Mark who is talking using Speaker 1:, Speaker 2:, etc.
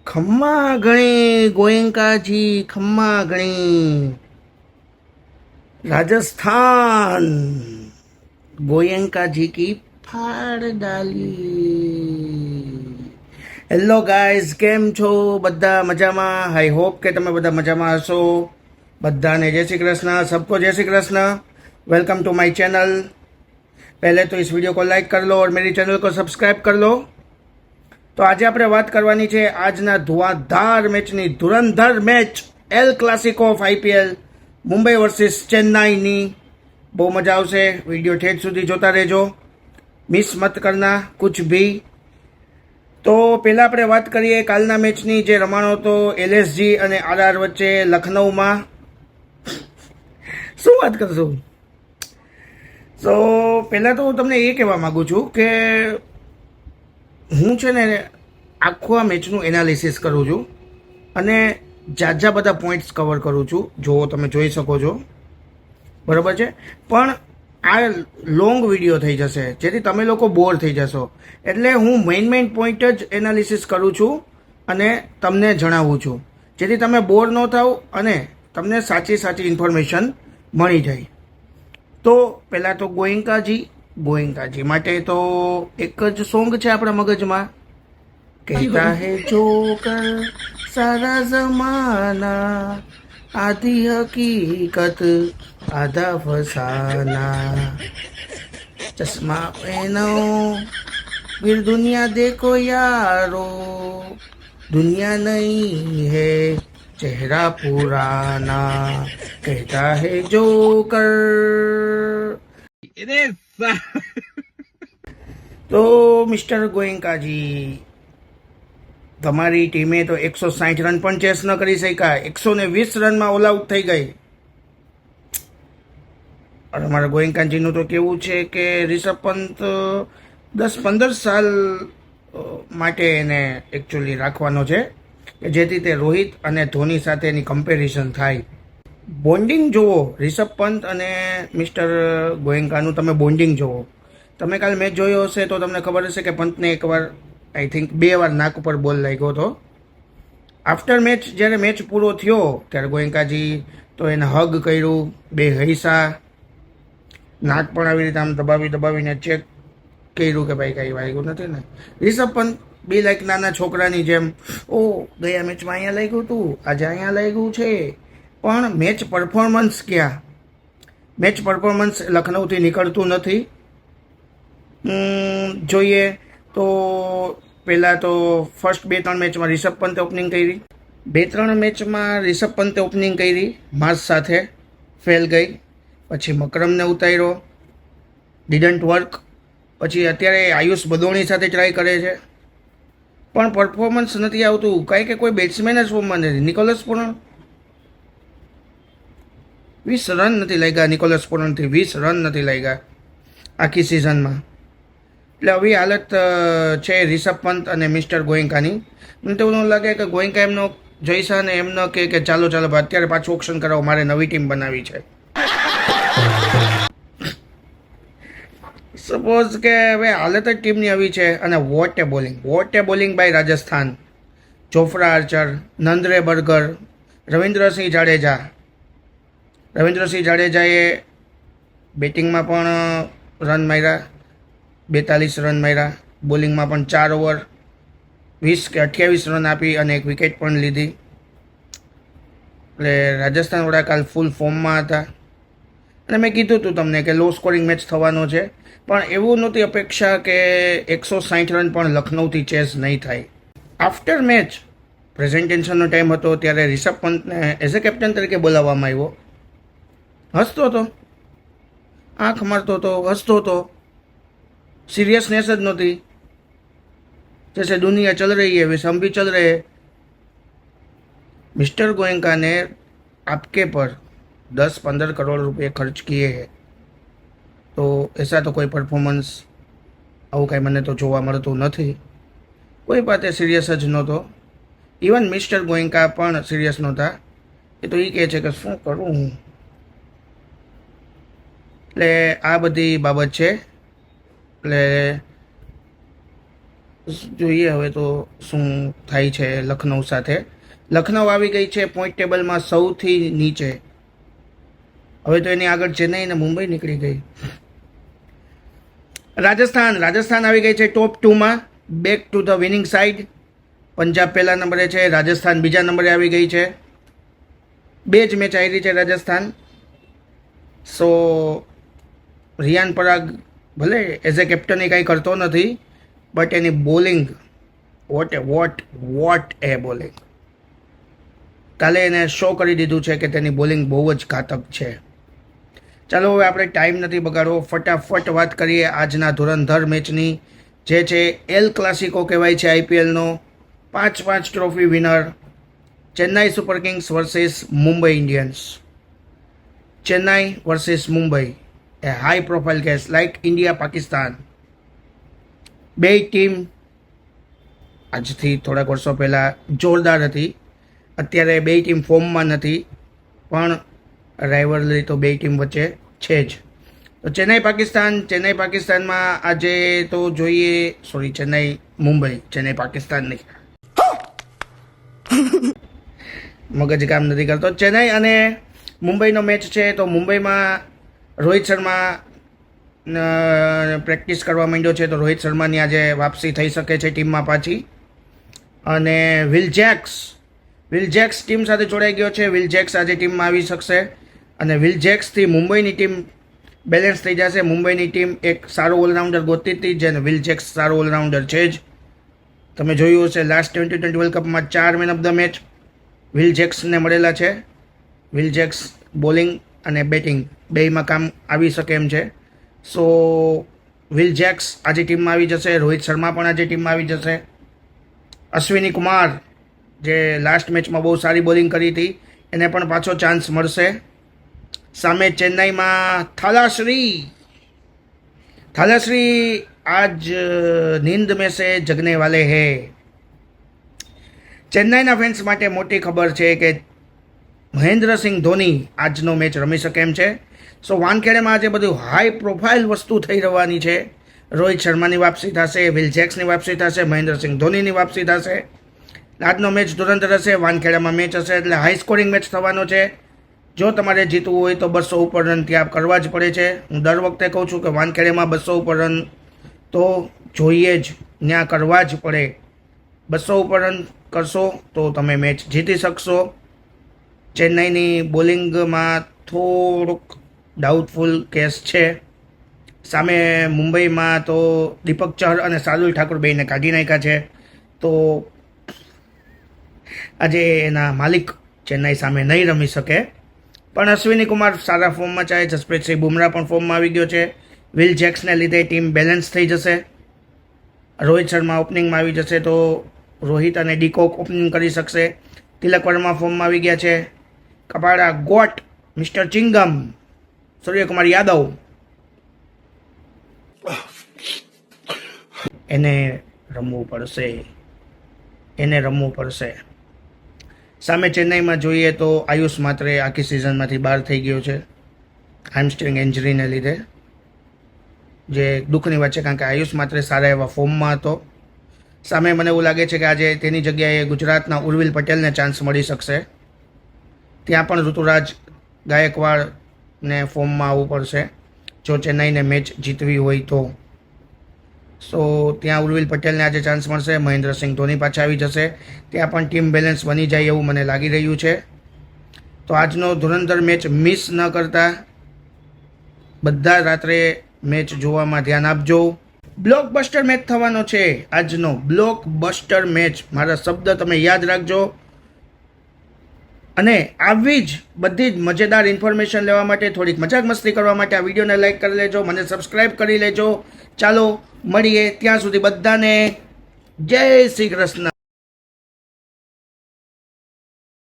Speaker 1: खम्मा गणे गोयंका जी खम्मा गणे राजस्थान गोयंका जी की फाड़ डाली। હેલો ગાઈઝ, કેમ છો બધા? મજામાં? આઈ હોપ કે તમે બધા મજામાં હશો। બધાને જય શ્રી कृष्ण, सबको जय Shri Krishna. Welcome to my channel. पहले तो इस वीडियो को लाइक कर लो और मेरी चैनल को सब्सक्राइब कर लो। તો આજે આપણે વાત કરવાની છે આજના ધુઆધાર મેચની, ધુરંધર match, el clasico of IPL, Mumbai versus ચેન્નાઈની। બહુ મજા આવશે, વિડીયો ઠેઠ સુધી જોતા રહેજો, મિસ મત કરના કુછ ભી। તો પહેલાં આપણે વાત કરીએ કાલના મેચની, જે રમાણો હતો એલએસજી અને આરઆર વચ્ચે લખનઉમાં। શું વાત કરશું? તો પહેલાં તો હું તમને એ કહેવા માગું છું કે હું છે ને આખું આ મેચનું એનાલિસિસ કરું છું અને ઝાઝા બધા પોઈન્ટ્સ કવર કરું છું, જો તમે જોઈ શકો છો, બરાબર છે। પણ આ લોંગ વિડીયો થઈ જશે જેથી તમે લોકો બોર થઈ જશો, એટલે હું મેઇન પોઈન્ટ જ એનાલિસિસ કરું છું અને તમને જણાવું છું, જેથી તમે બોર ન થાવ અને તમને સાચી ઇન્ફોર્મેશન મળી જાય। તો પહેલાં તો ગોયંકાજી માટે તો એક જ સોંગ છે આપણા મગજમાં, કહેતા હે જોકર સારા જમાના, આધી હકીકત આધા ફસાના, ચશ્મા પહેનો फिर दुनिया देखो यारो, दुनिया नहीं है चेहरा पुराना, कहता है जोकर। તો મિસ્ટર ગોયંકાજી, તમારી ટીમે તો 160 રન પણ ચેસ ન કરી શક્યા, 120 રનમાં ઓલ આઉટ થઈ ગઈ। અને અમારા ગોયંકાજીનું તો કેવું છે કે રિષભ પંત 10-15 સાલ માટે એને એકચ્યુઅલી રાખવાનો છે, કે જેથી તે રોહિત અને ધોની સાથેની કમ્પેરિઝન થાય। બોન્ડિંગ જુઓ રિષભ પંત અને મિસ્ટર ગોયંકાનું, તમે બોન્ડિંગ જુઓ। તમે કાલે મેચ જોયો હશે તો તમને ખબર હશે કે પંતને એકવાર, આઈ થિંક 2 વાર નાક ઉપર બોલ લાગ્યો હતો। આફ્ટર મેચ જ્યારે મેચ પૂરો થયો ત્યારે ગોયંકાજી તો એને હગ કર્યું, 2 હૈસા, નાક પણ આવી રીતે આમ દબાવીને ચેક કર્યું કે ભાઈ કાંઈ વાગ્યું નથી ને। રિષભ પંત બી લાઈક નાના છોકરાની જેમ, ઓ ગયા મેચમાં અહીંયા લાગ્યું હતું, આજે અહીંયા લાગ્યું છે, પણ મેચ પરફોર્મન્સ ક્યાં? મેચ પરફોર્મન્સ લખનઉથી નીકળતું નથી। જોઈએ તો પહેલાં તો ફર્સ્ટ 2-3 મેચમાં રિષભ પંતે ઓપનિંગ કરી, 2-3 મેચમાં રિષભ પંતે ઓપનિંગ કરી, માસ સાથે ફેલ ગઈ, પછી મકરમને ઉતાર્યો, ડિડન્ટ વર્ક, પછી અત્યારે આયુષ બદોણી સાથે ટ્રાય કરે છે પણ પરફોર્મન્સ નથી આવતું, કાંઈ કે કોઈ બેટ્સમેન જ ફોર્મમાં નથી। નિકોલસ પૂરણ 20 રન નથી લાગ્યા, નિકોલસ પૂરણથી 20 રન નથી લાગ્યા આખી સિઝનમાં। એટલે આવી હાલત છે રિષભ પંત અને મિસ્ટર ગોયંકાની। મને તો એવું લાગે કે ગોયંકા એમનો જયસા ને એમ ન કે ચાલો અત્યારે પાછું ઓપ્શન કરાવો, મારે નવી ટીમ બનાવી છે। સપોઝ કે હવે હાલત જ ટીમની આવી છે, અને what a bowling by Rajasthan, Jofra Archer, Nandre Burger, Ravindrasinh જાડેજાએ બેટિંગમાં પણ રન માર્યા, 42 રન માર્યા, બોલિંગમાં પણ 4 ઓવર 20 કે 28 રન આપી અને 1 વિકેટ પણ લીધી। એટલે રાજસ્થાન વડા કાલ ફૂલ ફોર્મમાં હતા, અને મેં કીધું હતું તમને કે લો સ્કોરિંગ મેચ થવાનો છે, પણ એવું નહોતી અપેક્ષા કે 160 રન પણ લખનઉથી ચેસ નહીં થાય। આફ્ટર મેચ પ્રેઝન્ટેશનનો ટાઈમ હતો ત્યારે રિષભ પંતને એઝ અ કેપ્ટન તરીકે બોલાવવામાં આવ્યો, હસતો હતો, આંખ મારતો હતો, હસતો હતો, સિરિયસનેસ જ નહોતી, જैसे दुनिया चल रही है वैसे हम भी चल रहे हैं। मिस्टर गोयंका ने आपके पर 10-15 करोड़ रुपए खर्च किए हैं, તો એસા તો કોઈ પરફોર્મન્સ આવું કાંઈ મને તો જોવા મળતું નથી। કોઈ વાતે સિરિયસ જ નહોતો, ઇવન મિસ્ટર ગોયંકા પણ સિરિયસ નહોતા। એ તો એ કહે છે કે શું કરું હું। એટલે આ બધી બાબત છે। એટલે જોઈએ હવે તો શું થાય છે લખનઉ સાથે. લખનઉ આવી ગઈ છે પોઈન્ટ ટેબલમાં સૌથી નીચે. હવે તો એની આગળ ચેન્નઈ અને મુંબઈ નીકળી ગઈ. રાજસ્થાન આવી ગઈ છે ટોપ 2માં, back to the winning side. Punjab પહેલા નંબરે છે, રાજસ્થાન બીજા નંબરે આવી ગઈ છે. 2 જ મેચ આવી છે રાજસ્થાન. સો રિયાન પરાગ ભલે એઝ એ કેપ્ટન એ કાંઈ કરતો નથી, બટ એની બોલિંગ વોટ એ બોલિંગ. કાલે એને શો કરી દીધું છે કે તેની બોલિંગ બહુ જ ઘાતક છે. ચાલો હવે આપણે ટાઈમ નથી બગાડવો, ફટાફટ વાત કરીએ આજના ધુરંધર મેચની, જે છે એલ ક્લાસિકો કહેવાય છે આઈપીએલનો. 5 trophy winner Chennai Super Kings versus Mumbai Indians. Chennai versus Mumbai, a high profile case like India Pakistan. બે ટીમ આજથી થોડાક વર્ષો પહેલાં જોરદાર હતી. અત્યારે બે ટીમ ફોર્મમાં નથી, પણ રાઇવલરી તો બે ટીમ વચ્ચે છે જ. તો ચેન્નાઈ પાકિસ્તાનમાં આજે તો જોઈએ, ચેન્નાઈ પાકિસ્તાન નહીં, મગજ કામ નથી કરતો. ચેન્નાઈ અને મુંબઈનો મેચ છે. તો મુંબઈમાં રોહિત શર્મા પ્રેક્ટિસ કરવા માંડ્યો છે, તો રોહિત શર્માની આજે વાપસી થઈ શકે છે ટીમમાં પાછી. અને વિલ જેક્સ ટીમ સાથે જોડાઈ ગયો છે. વિલ જેક્સ આજે ટીમમાં આવી શકશે અને વિલ જેક્સથી મુંબઈની ટીમ બેલેન્સ થઈ જશે. મુંબઈની ટીમ એક સારો ઓલરાઉન્ડર ગોતતી હતી, જેને વિલ જેક્સ સારો ઓલરાઉન્ડર છે જ. તમે જોયું હશે લાસ્ટ T20 વર્લ્ડ કપમાં 4 man of the match Will જેક્સને મળેલા છે. વિલ જેક્સ બોલિંગ અને બેટિંગ બેયમાં કામ આવી શકે એમ છે. સો વિલ જેક્સ આજે ટીમમાં આવી જશે. રોહિત શર્મા પણ આજે ટીમમાં આવી જશે. અશ્વિની કુમાર જે લાસ્ટ મેચમાં બહુ સારી બોલિંગ કરી હતી, એને પણ પાછો ચાન્સ મળશે. સામે ચેન્નાઈમાં થાલાશ્રી આજ નીંદ में से जगने वाले हैं. ચેન્નાઈના ફેન્સ માટે મોટી ખબર છે કે મહેન્દ્રસિંહ ધોની આજનો મેચ રમી શકે એમ છે. સો વાનખેડેમાં આજે બધું હાઈ પ્રોફાઇલ વસ્તુ થઈ રહેવાની છે. રોહિત શર્માની વાપસી થશે, વિલ જેક્સની વાપસી થશે, મહેન્દ્રસિંહ ધોનીની વાપસી થશે. આજનો મેચ ધુરંધર હશે. વાનખેડામાં મેચ હશે એટલે હાઈ સ્કોરિંગ મેચ થવાનો છે. જો તમારે જીતવું હોય તો 200 ઉપર રન ત્યાં કરવા જ પડે છે. હું દર વખતે કહું છું કે વાનખેડેમાં 200 ઉપર રન તો જોઈએ જ, ત્યાં કરવા જ પડે. 200 ઉપર રન કરશો તો તમે મેચ જીતી શકશો. ચેન્નાઈની બોલિંગમાં થોડુંક ડાઉટફુલ કેસ છે. સામે મુંબઈમાં તો દીપક ચહર અને શાર્દુલ ઠાકુર બેયને કાઢી નાખ્યા છે. તો આજે એના માલિક ચેન્નાઈ સામે નહીં રમી શકે. પણ અશ્વિની કુમાર સારા ફોર્મમાં છે. જસપ્રીતસિંહ બુમરાહ પણ ફોર્મમાં આવી ગયો છે. વિલ જેક્સને લીધે ટીમ બેલેન્સ થઈ જશે. રોહિત શર્મા ઓપનિંગમાં આવી જશે, તો રોહિત અને ડીકોક ઓપનિંગ કરી શકશે. તિલક વર્મા ફોર્મમાં આવી ગયા છે. કપાડા ગોટ મિસ્ટર ચિંગમ સૂર્યકુમાર યાદવ, એને રમવું પડશે. સામે ચેન્નાઈમાં જોઈએ તો આયુષ માત્રે આખી સિઝનમાંથી બહાર થઈ ગયો છે હેમસ્ટ્રિંગ ઇન્જરીને લીધે, જે દુઃખની વાત છે, કારણ કે આયુષ માત્રે સારા એવા ફોર્મમાં હતો. સામે મને એવું લાગે છે કે આજે તેની જગ્યાએ ગુજરાતના ઉર્વિલ પટેલને ચાન્સ મળી શકશે. ત્યાં પણ ઋતુરાજ ગાયકવાડને ફોર્મમાં આવવું પડશે જો ચેન્નાઈને મેચ જીતવી હોય તો. સો ત્યાં ઉર્વિલ પટેલને આજે ચાન્સ મળશે. મહેન્દ્રસિંહ ધોની પાછા આવી જશે. ત્યાં પણ ટીમ બેલેન્સ બની જાય એવું મને લાગી રહ્યું છે. તો આજનો ધુરંધર મેચ મિસ ન કરતા બધા રાત્રે મેચ જોવામાં ધ્યાન આપજો. બ્લોકબસ્ટર મેચ થવાનો છે આજનો, બ્લોકબસ્ટર મેચ. મારા શબ્દ તમે યાદ રાખજો. અને આવી જ બધી જ મજેદાર ઇન્ફોર્મેશન લેવા માટે, થોડીક મજાક મસ્તી કરવા માટે આ વિડીયોને લાઈક કરી લેજો, મને સબસ્ક્રાઈબ કરી લેજો. ચાલો મળીએ, ત્યાં સુધી બધાને જય શ્રી કૃષ્ણ.